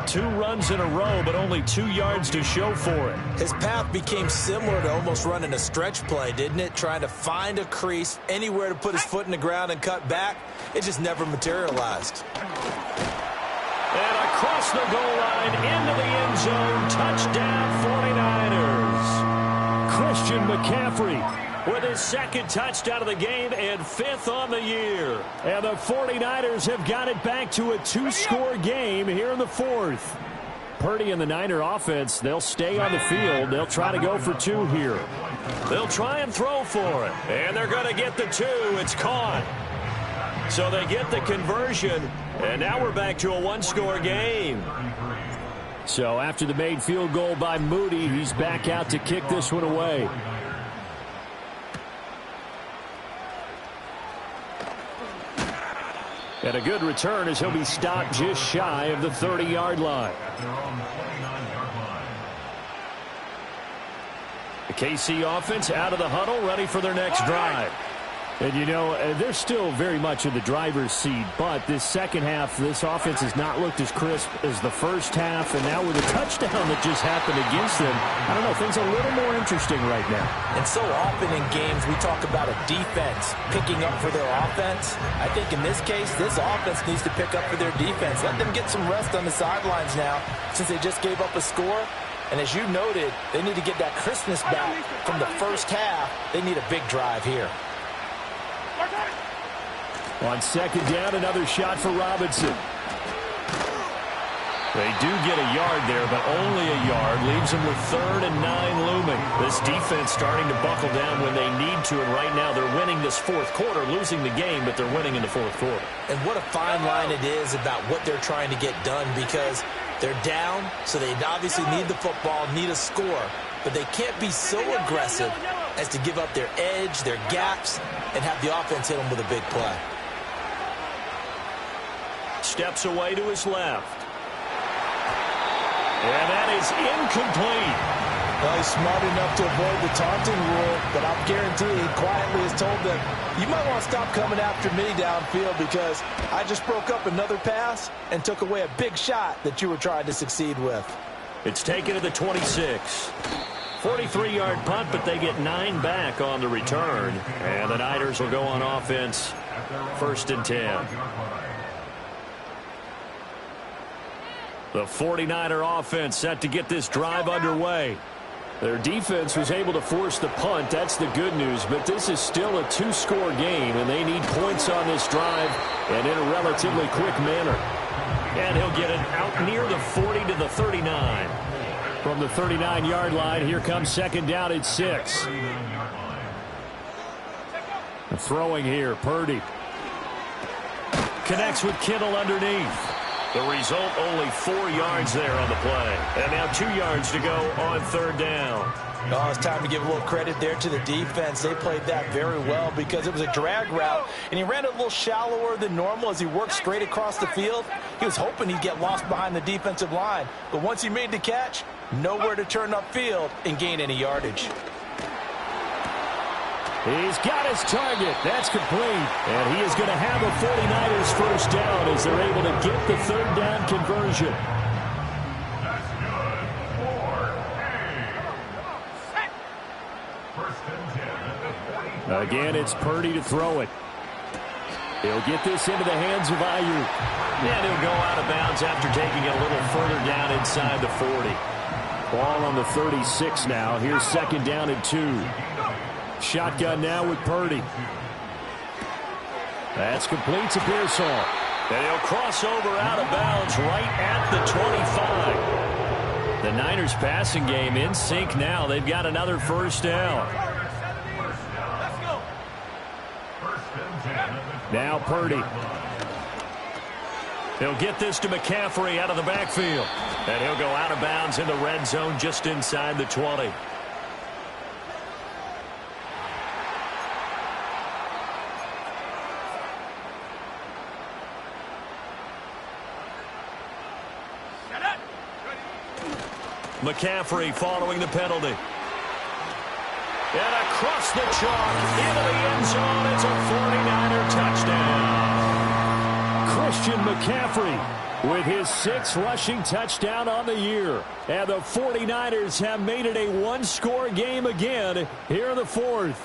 2 runs in a row, but only 2 yards to show for it. His path became similar to almost running a stretch play, didn't it? Trying to find a crease, anywhere to put his foot in the ground and cut back. It just never materialized. And across the goal line, into the end zone, touchdown 49ers. Christian McCaffrey with his second touchdown of the game and 5th on the year. And the 49ers have got it back to a 2-score game here in the 4th. Purdy and the Niner offense, they'll stay on the field. They'll try to go for 2 here. They'll try and throw for it. And they're going to get the 2. It's caught. So they get the conversion. And now we're back to a 1-score game. So after the made field goal by Moody, he's back out to kick this one away. And a good return as he'll be stopped just shy of the 30-yard line. The KC offense out of the huddle, ready for their next drive. And, you know, they're still very much in the driver's seat, but this second half, this offense has not looked as crisp as the first half, and now with a touchdown that just happened against them, I don't know, things are a little more interesting right now. And so often in games, we talk about a defense picking up for their offense. I think in this case, this offense needs to pick up for their defense. Let them get some rest on the sidelines now, since they just gave up a score. And as you noted, they need to get that crispness back from the first half. They need a big drive here. On second down, another shot for Robinson. They do get a yard there, but only a yard. Leaves them with 3rd and 9 looming. This defense starting to buckle down when they need to, and right now they're winning this 4th quarter, losing the game, but they're winning in the 4th quarter. And what a fine line it is about what they're trying to get done, because they're down, so they obviously need the football, need a score, but they can't be so aggressive as to give up their edge, their gaps, and have the offense hit them with a big play. Steps away to his left. And that is incomplete. Well, he's smart enough to avoid the taunting rule, but I'll guarantee he quietly has told them, you might want to stop coming after me downfield because I just broke up another pass and took away a big shot that you were trying to succeed with. It's taken to the 26. 43-yard punt, but they get 9 back on the return. And the Niners will go on offense, 1st and 10. The 49er offense set to get this drive underway. Their defense was able to force the punt. That's the good news, but this is still a 2-score game, and they need points on this drive and in a relatively quick manner. And he'll get it out near the 40 to the 39. From the 39-yard line, here comes second down at 6. Throwing here, Purdy. Connects with Kittle underneath. The result, only 4 yards there on the play. And now 2 yards to go on 3rd down. Oh, it's time to give a little credit there to the defense. They played that very well because it was a drag route, and he ran it a little shallower than normal as he worked straight across the field. He was hoping he'd get lost behind the defensive line, but once he made the catch, nowhere to turn upfield and gain any yardage. He's got his target. That's complete. And he is going to have a 49ers first down as they're able to get the 3rd down conversion. That's good. 4 First and 10 at the 40. Again, it's Purdy to throw it. He'll get this into the hands of Ayuk. And he'll go out of bounds after taking it a little further down inside the 40. Ball on the 36 now. Here's second down and 2. Shotgun now with Purdy. That's complete to Pearsall. And he'll cross over out of bounds right at the 25. The Niners passing game in sync now. They've got another first down. Now Purdy. He'll get this to McCaffrey out of the backfield. And he'll go out of bounds in the red zone just inside the 20. McCaffrey following the penalty. And across the chalk into the end zone. It's a 49er touchdown. Christian McCaffrey with his 6th rushing touchdown on the year. And the 49ers have made it a 1-score game again here in the 4th.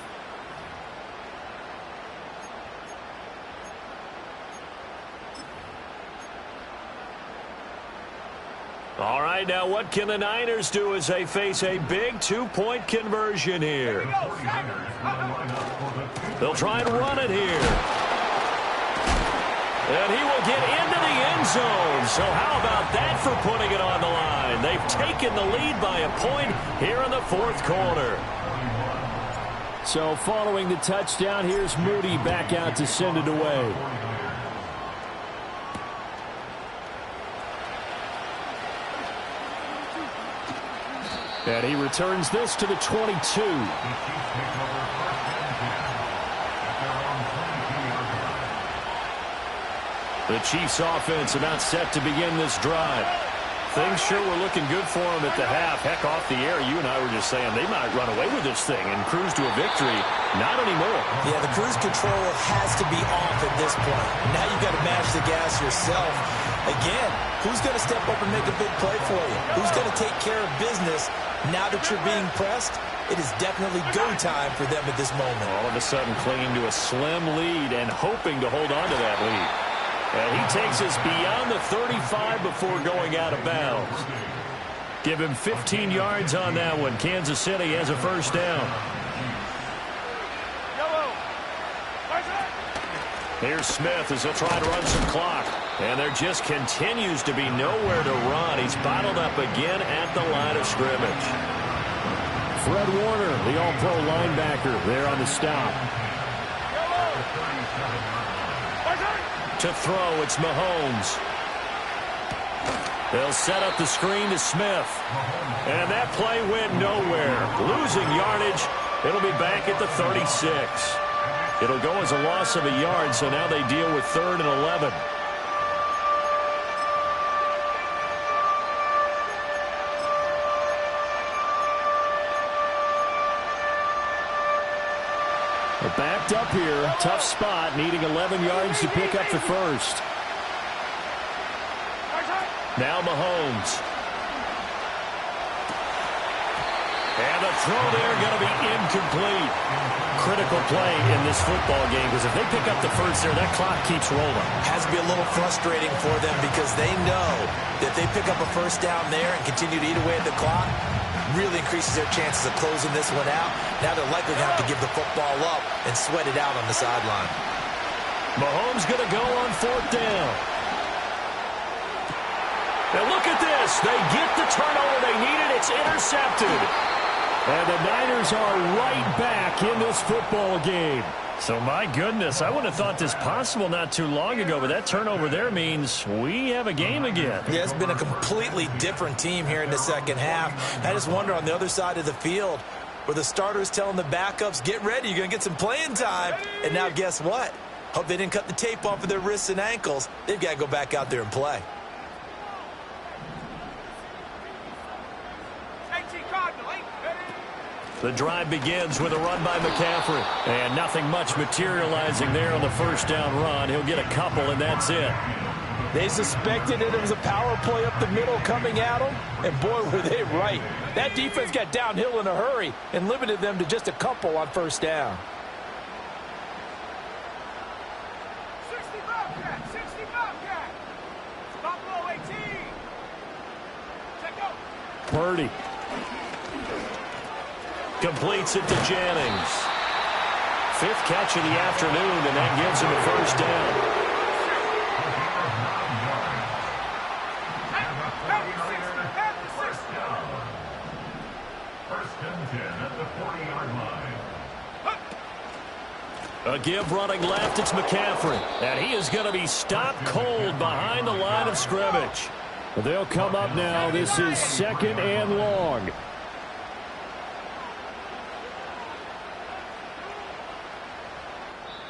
All right, now what can the Niners do as they face a big 2-point conversion here? They'll try and run it here. And he will get into the end zone. So how about that for putting it on the line? They've taken the lead by a point here in the fourth quarter. So following the touchdown, here's Moody back out to send it away. And he returns this to the 22. The Chiefs offense about set to begin this drive. Things sure were looking good for them at the half. Heck, off the air, you and I were just saying they might run away with this thing and cruise to a victory. Not anymore. Yeah, the cruise control has to be off at this point. Now you've got to mash the gas yourself. Again, who's going to step up and make a big play for you? Who's going to take care of business now that you're being pressed? It is definitely go time for them at this moment. All of a sudden clinging to a slim lead and hoping to hold on to that lead. And he takes us beyond the 35 before going out of bounds. Give him 15 yards on that one. Kansas City has a first down. Here's Smith as he'll try to run some clock. And there just continues to be nowhere to run. He's bottled up again at the line of scrimmage. Fred Warner, the all-pro linebacker, there on the stop. To throw, it's Mahomes. They'll set up the screen to Smith. And that play went nowhere. Losing yardage. It'll be back at the 36. It'll go as a loss of a yard, so now they deal with 3rd and 11. They're backed up here. Tough spot, needing 11 yards to pick up the first. Now Mahomes. And the throw there going to be incomplete. Critical play in this football game, because if they pick up the first there, that clock keeps rolling. Has to be a little frustrating for them because they know that if they pick up a first down there and continue to eat away at the clock, really increases their chances of closing this one out. Now they're likely going to have to give the football up and sweat it out on the sideline. Mahomes going to go on 4th down. Now look at this. They get the turnover they needed. It's intercepted. And the Niners are right back in this football game. So, my goodness, I wouldn't have thought this possible not too long ago, but that turnover there means we have a game again. Yeah, it's been a completely different team here in the second half. I just wonder on the other side of the field where the starters telling the backups, get ready, you're going to get some playing time. And now guess what? Hope they didn't cut the tape off of their wrists and ankles. They've got to go back out there and play. The drive begins with a run by McCaffrey. And nothing much materializing there on the first down run. He'll get a couple, and that's it. They suspected it was a power play up the middle coming at them, and boy, were they right. That defense got downhill in a hurry and limited them to just a couple on first down. 60 Bobcat, 60 Bobcat. Stop low 18. Check out. Purdy. Completes it to Jennings. 5th catch of the afternoon, and that gives him a first down. First and 10 at the 40-yard line. A give running left, it's McCaffrey. And he is going to be stopped cold behind the line of scrimmage. They'll come up now. This is 2nd and long.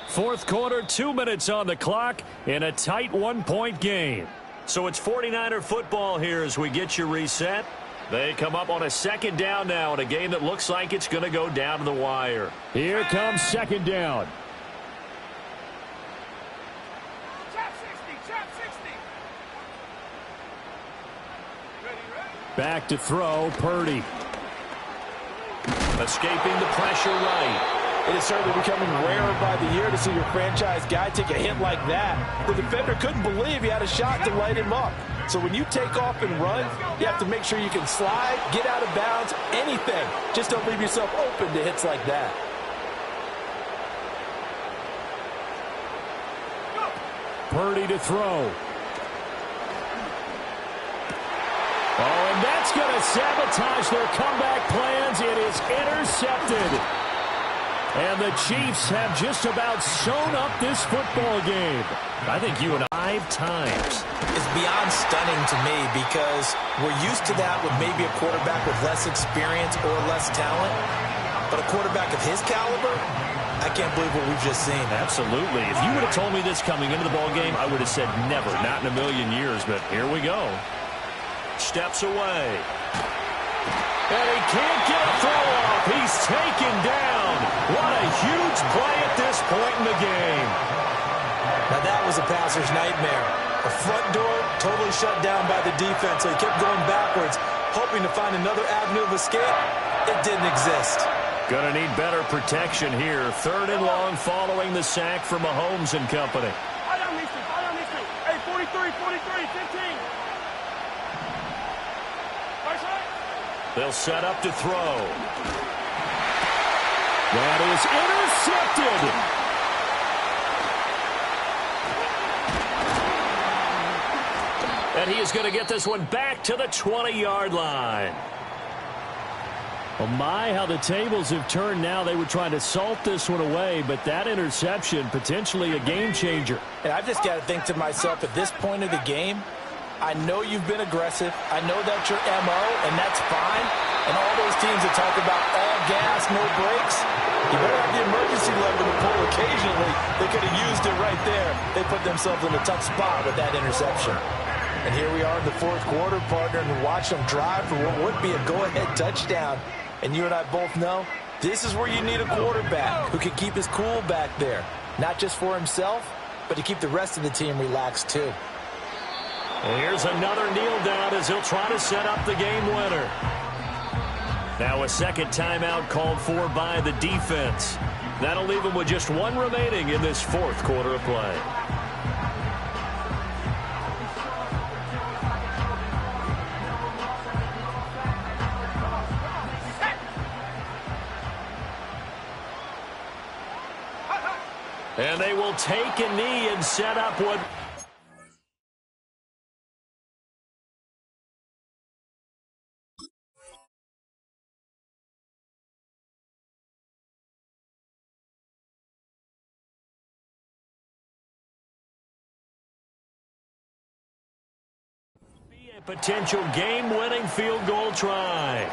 Fourth quarter, 2 minutes on the clock in a tight 1-point game. So it's 49er football here as we get you reset. They come up on a 2nd down now in a game that looks like it's going to go down to the wire. Here comes 2nd down. Chop 60, chop 60. Ready, ready. Back to throw, Purdy. Escaping the pressure right. It is certainly becoming rarer by the year to see your franchise guy take a hit like that. The defender couldn't believe he had a shot to light him up. So when you take off and run, you have to make sure you can slide, get out of bounds, anything. Just don't leave yourself open to hits like that. Purdy to throw. Oh, and that's going to sabotage their comeback plans. It is intercepted. And the Chiefs have just about sewn up this football game. I think you and I 5 times. It's beyond stunning to me because we're used to that with maybe a quarterback with less experience or less talent. But a quarterback of his caliber, I can't believe what we've just seen. Absolutely. If you would have told me this coming into the ball game, I would have said never, not in a million years. But here we go. Steps away. And he can't get a throw off. He's taken down. What a huge play at this point in the game. Now that was a passer's nightmare. The front door totally shut down by the defense, so he kept going backwards, hoping to find another avenue of escape. It didn't exist. Gonna need better protection here. 3rd and long following the sack from Mahomes and company. Hey, 43, 15. They'll set up to throw. That is intercepted. And he is going to get this one back to the 20-yard line. Oh my, how the tables have turned now. They were trying to salt this one away, but that interception, potentially a game changer. And I've just got to think to myself, at this point of the game, I know you've been aggressive. I know that's your MO, and that's fine. And all those teams that talk about all gas, no brakes, you better have the emergency lever to pull occasionally. They could have used it right there. They put themselves in a tough spot with that interception. And here we are in the 4th quarter, partner, and watch them drive for what would be a go-ahead touchdown. And you and I both know this is where you need a quarterback who can keep his cool back there. Not just for himself, but to keep the rest of the team relaxed too. And here's another kneel down as he'll try to set up the game winner. Now a second timeout called for by the defense. That'll leave him with just 1 remaining in this 4th quarter of play. And they will take a knee and set up what... be a potential game-winning field goal try.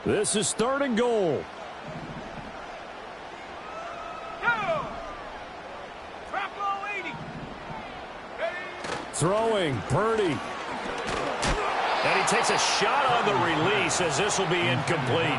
This is 3rd and goal. Throwing, Purdy. And he takes a shot on the release as this will be incomplete.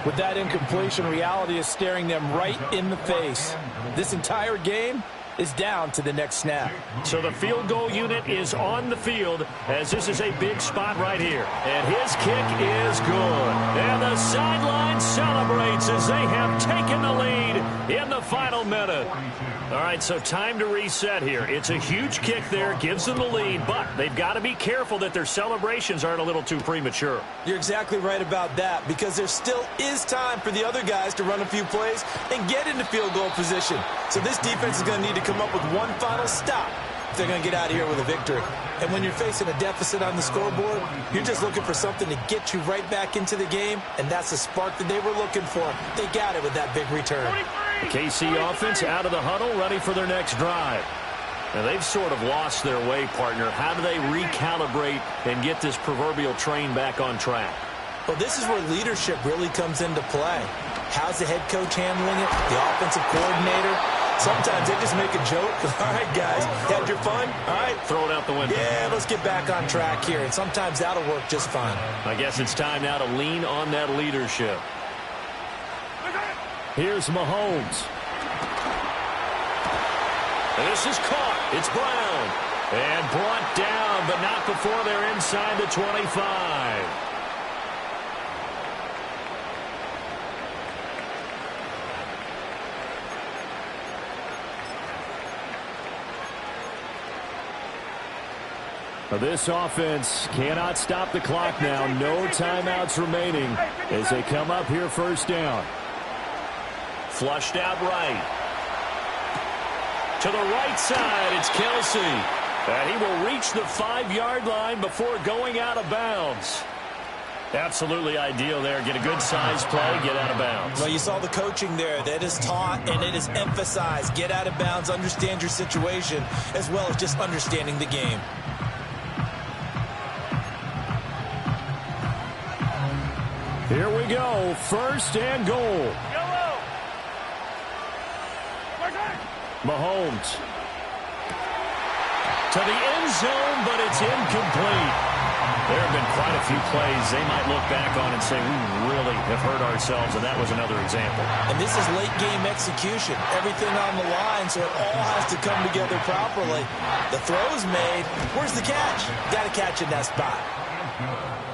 With that incompletion, reality is staring them right in the face. This entire game is down to the next snap. So the field goal unit is on the field as this is a big spot right here. And his kick is good. And the sideline celebrates as they have taken the lead in the final minute. All right, so time to reset here. It's a huge kick there, gives them the lead, but they've got to be careful that their celebrations aren't a little too premature. You're exactly right about that because there still is time for the other guys to run a few plays and get into field goal position. So this defense is going to need to come up with one final stop if they're going to get out of here with a victory. And when you're facing a deficit on the scoreboard, you're just looking for something to get you right back into the game, and that's the spark that they were looking for. They got it with that big return. KC offense out of the huddle, ready for their next drive. And they've sort of lost their way, partner. How do they recalibrate and get this proverbial train back on track? Well, this is where leadership really comes into play. How's the head coach handling it? The offensive coordinator? Sometimes they just make a joke. All right, guys, had your fun? All right. Throw it out the window. Yeah, let's get back on track here. And sometimes that'll work just fine. I guess it's time now to lean on that leadership. Here's Mahomes. And this is caught. It's Brown. And brought down, but not before they're inside the 25. This offense cannot stop the clock now. No timeouts remaining as they come up here first down. Flushed out right. To the right side, it's Kelsey. And he will reach the 5-yard line before going out of bounds. Absolutely ideal there. Get a good size play, get out of bounds. Well, you saw the coaching there. That is taught and it is emphasized. Get out of bounds, understand your situation, as well as just understanding the game. Here we go, first and goal. Mahomes. To the end zone, but it's incomplete. There have been quite a few plays they might look back on and say, we really have hurt ourselves, and that was another example. And this is late-game execution. Everything on the line, so it all has to come together properly. The throw's made. Where's the catch? Got to catch in that spot.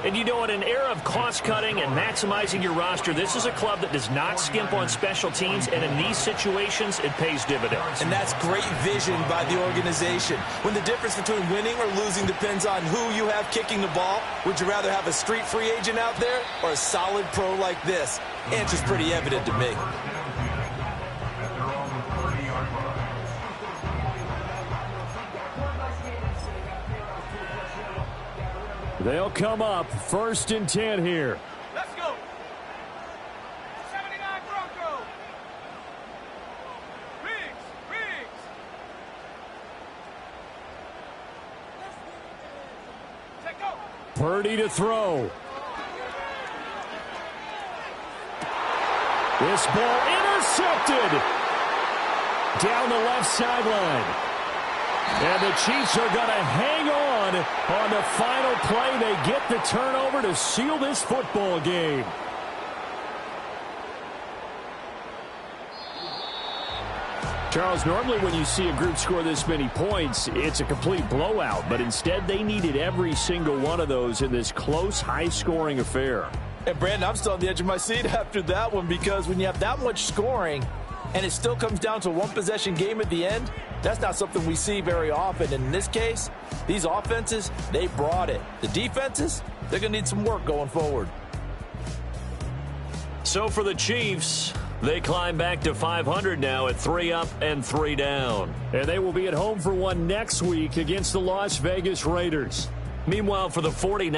And you know, in an era of cost-cutting and maximizing your roster, this is a club that does not skimp on special teams, and in these situations, it pays dividends. And that's great vision by the organization. When the difference between winning or losing depends on who you have kicking the ball, would you rather have a street free agent out there or a solid pro like this? Answer's pretty evident to me. They'll come up first and 10 here. Let's go. 79 Broncos. Riggs. Take go. Purdy to throw. This ball intercepted. Down the left sideline. And the Chiefs are going to hang on the final play. They get the turnover to seal this football game. Charles, normally when you see a group score this many points, it's a complete blowout. But instead, they needed every single one of those in this close, high-scoring affair. And, Brandon, I'm still on the edge of my seat after that one because when you have that much scoring and it still comes down to a one-possession game at the end, that's not something we see very often. And in this case, these offenses, they brought it. The defenses, they're going to need some work going forward. So for the Chiefs, they climb back to 500 now at 3 up and 3 down. And they will be at home for one next week against the Las Vegas Raiders. Meanwhile, for the 49ers,